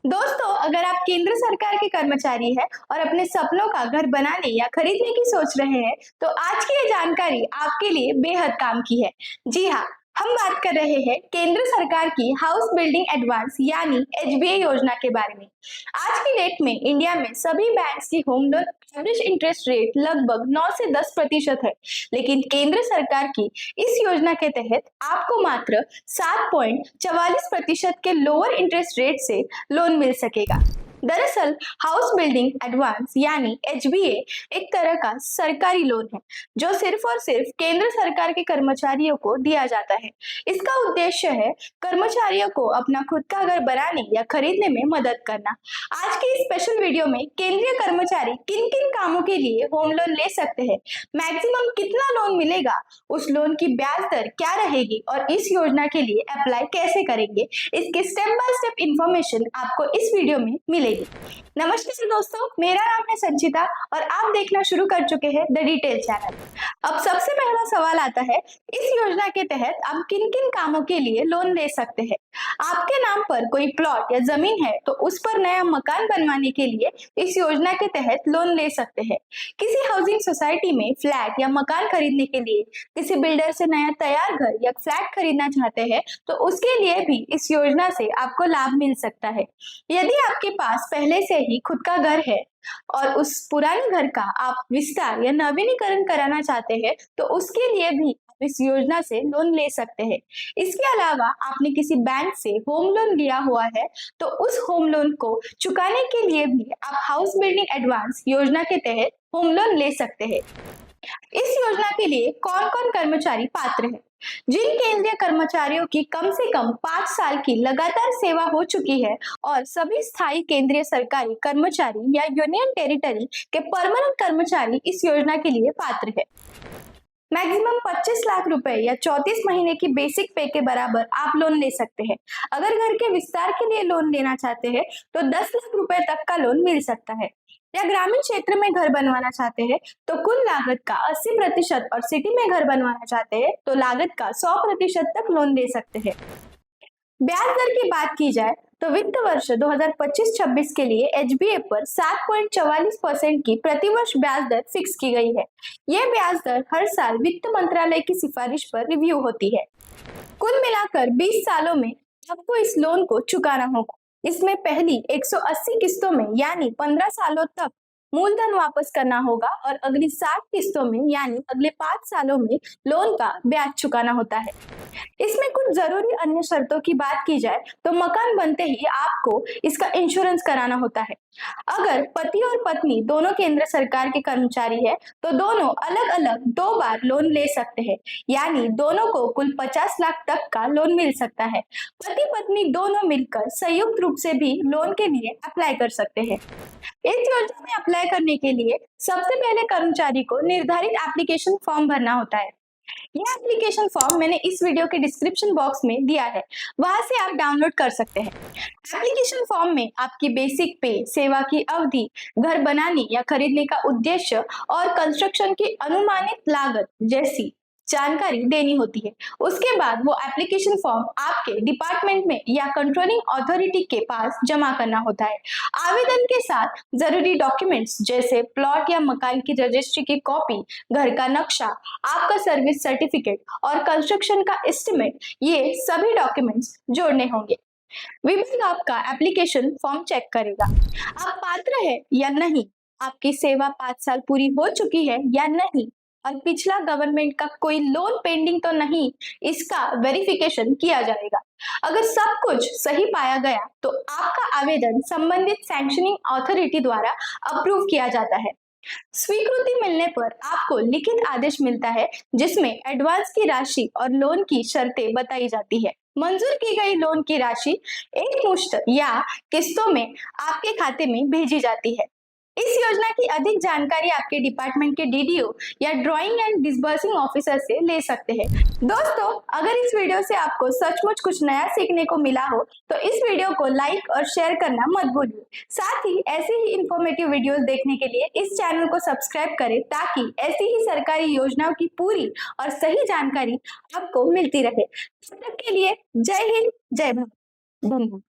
दोस्तों, अगर आप केंद्र सरकार के कर्मचारी हैं और अपने सपनों का घर बनाने या खरीदने की सोच रहे हैं, तो आज की ये जानकारी आपके लिए बेहद काम की है। जी हाँ, हम बात कर रहे हैं केंद्र सरकार की हाउस बिल्डिंग एडवांस यानी एचबीए योजना के बारे में। आज की डेट में इंडिया में सभी बैंक्स की home loan average interest rate लगभग 9 से 10% है, लेकिन केंद्र सरकार की इस योजना के तहत आपको मात्र 7.44% के लोअर इंटरेस्ट रेट से लोन मिल सकेगा। दरअसल हाउस बिल्डिंग एडवांस यानी एचबीए एक तरह का सरकारी लोन है जो सिर्फ और सिर्फ केंद्र सरकार के कर्मचारियों को दिया जाता है। इसका उद्देश्य है कर्मचारियों को अपना खुद का घर बनाने या खरीदने में मदद करना। आज की इस स्पेशल वीडियो में केंद्रीय कर्मचारी किन किन कामों के लिए होम लोन ले सकते हैं, मैक्सिमम कितना लोन मिलेगा, उस लोन की ब्याज दर क्या रहेगी और इस योजना के लिए अप्लाई कैसे करेंगे, इसके स्टेप बाय स्टेप इंफॉर्मेशन आपको इस वीडियो में मिलेगी। नमस्कार दोस्तों, मेरा नाम है संचिता और आप देखना शुरू कर चुके हैं द डिटेल चैनल। अब सबसे पहला सवाल आता है, इस योजना के तहत आप किन किन कामों के लिए लोन ले सकते हैं। आपके नाम पर कोई प्लॉट या जमीन है तो उस पर नया मकान बनवाने के लिए इस योजना के तहत लोन ले सकते हैं। किसी हाउसिंग सोसाइटी में फ्लैट या मकान खरीदने के लिए किसी बिल्डर से नया तैयार घर या फ्लैट खरीदना चाहते हैं तो उसके लिए भी इस योजना से आपको लाभ मिल सकता है। यदि आपके पास पहले से ही खुद का घर है और उस पुराने घर का आप विस्तार या नवीनीकरण कराना चाहते हैं तो उसके लिए भी आप इस योजना से लोन ले सकते हैं। इसके अलावा आपने किसी बैंक से होम लोन लिया हुआ है तो उस होम लोन को चुकाने के लिए भी आप हाउस बिल्डिंग एडवांस योजना के तहत होम लोन ले सकते हैं। इस योजना के लिए कौन कौन कर्मचारी पात्र हैं? जिन केंद्रीय कर्मचारियों की कम से कम 5 साल की लगातार सेवा हो चुकी है और सभी स्थायी केंद्रीय सरकारी कर्मचारी या यूनियन टेरिटरी के परमानेंट कर्मचारी इस योजना के लिए पात्र है। मैक्सिमम 25 लाख रुपए या 34 महीने की बेसिक पे के बराबर आप लोन ले सकते हैं। अगर घर के विस्तार के लिए लोन लेना चाहते हैं तो 10 लाख रुपए तक का लोन मिल सकता है। या ग्रामीण क्षेत्र में घर बनवाना चाहते हैं तो कुल लागत का 80% और सिटी में घर बनवाना चाहते हैं तो लागत का 100% तक लोन ले सकते हैं। ब्याज दर की बात की जाए तो वित्त वर्ष 2025-26 के लिए एचबीए पर 7.44% की प्रतिवर्ष ब्याज दर फिक्स की गई है। यह ब्याज दर हर साल वित्त मंत्रालय की सिफारिश पर रिव्यू होती है। कुल मिलाकर 20 सालों में आपको इस लोन को चुकाना होगा। इसमें पहली 180 किस्तों में यानी 15 सालों तक मूलधन वापस करना होगा और अगली 60 किस्तों में यानी अगले 5 सालों में लोन का ब्याज चुकाना होता है। इसमें कुछ जरूरी अन्य शर्तों की बात की जाए तो मकान बनते ही आपको इसका इंश्योरेंस कराना होता है। अगर पति और पत्नी दोनों केंद्र सरकार के कर्मचारी है तो दोनों अलग अलग 2 बार लोन ले सकते हैं, यानी दोनों को कुल 50 लाख तक का लोन मिल सकता है। पति पत्नी दोनों मिलकर संयुक्त रूप से भी लोन के लिए अप्लाई कर सकते हैं। इस योजना में अप्लाई करने के लिए सबसे पहले कर्मचारी को निर्धारित एप्लीकेशन फॉर्म भरना होता है। यह एप्लीकेशन फॉर्म मैंने इस वीडियो के डिस्क्रिप्शन बॉक्स में दिया है, वहां से आप डाउनलोड कर सकते हैं। एप्लीकेशन फॉर्म में आपकी बेसिक पे, सेवा की अवधि, घर बनाने या खरीदने का उद्देश्य और कंस्ट्रक्शन की अनुमानित लागत जैसी जानकारी देनी होती है। उसके बाद वो एप्लीकेशन फॉर्म आपके डिपार्टमेंट में या कंट्रोलिंग अथॉरिटी के पास जमा करना होता है। आवेदन के साथ जरूरी डॉक्यूमेंट्स जैसे प्लॉट या मकान की रजिस्ट्री की कॉपी, घर का नक्शा, आपका सर्विस सर्टिफिकेट और कंस्ट्रक्शन का एस्टिमेट, ये सभी डॉक्यूमेंट्स जोड़ने होंगे। विभाग आपका एप्लीकेशन फॉर्म चेक करेगा, आप पात्र है या नहीं, आपकी सेवा 5 साल पूरी हो चुकी है या नहीं और पिछला गवर्नमेंट का कोई लोन पेंडिंग तो नहीं, इसका वेरिफिकेशन किया जाएगा। अगर सब कुछ सही पाया गया तो आपका आवेदन संबंधित सैंक्शनिंग अथॉरिटी द्वारा अप्रूव किया जाता है। स्वीकृति मिलने पर आपको लिखित आदेश मिलता है जिसमें एडवांस की राशि और लोन की शर्तें बताई जाती है। मंजूर की गई लोन की राशि एक मुश्त या किस्तों में आपके खाते में भेजी जाती है। इस योजना की अधिक जानकारी आपके डिपार्टमेंट के डीडीओ या ड्राइंग एंड डिसबर्सिंग ऑफिसर से ले सकते हैं। दोस्तों, अगर इस वीडियो से आपको सचमुच कुछ नया सीखने को मिला हो तो इस वीडियो को लाइक और शेयर करना मत भूलिए। साथ ही ऐसी ही इंफॉर्मेटिव वीडियोस देखने के लिए इस चैनल को सब्सक्राइब करें ताकि ऐसी ही सरकारी योजनाओं की पूरी और सही जानकारी आपको मिलती रहे। तब तक के लिए जय हिंद, जय भारत, धन्यवाद।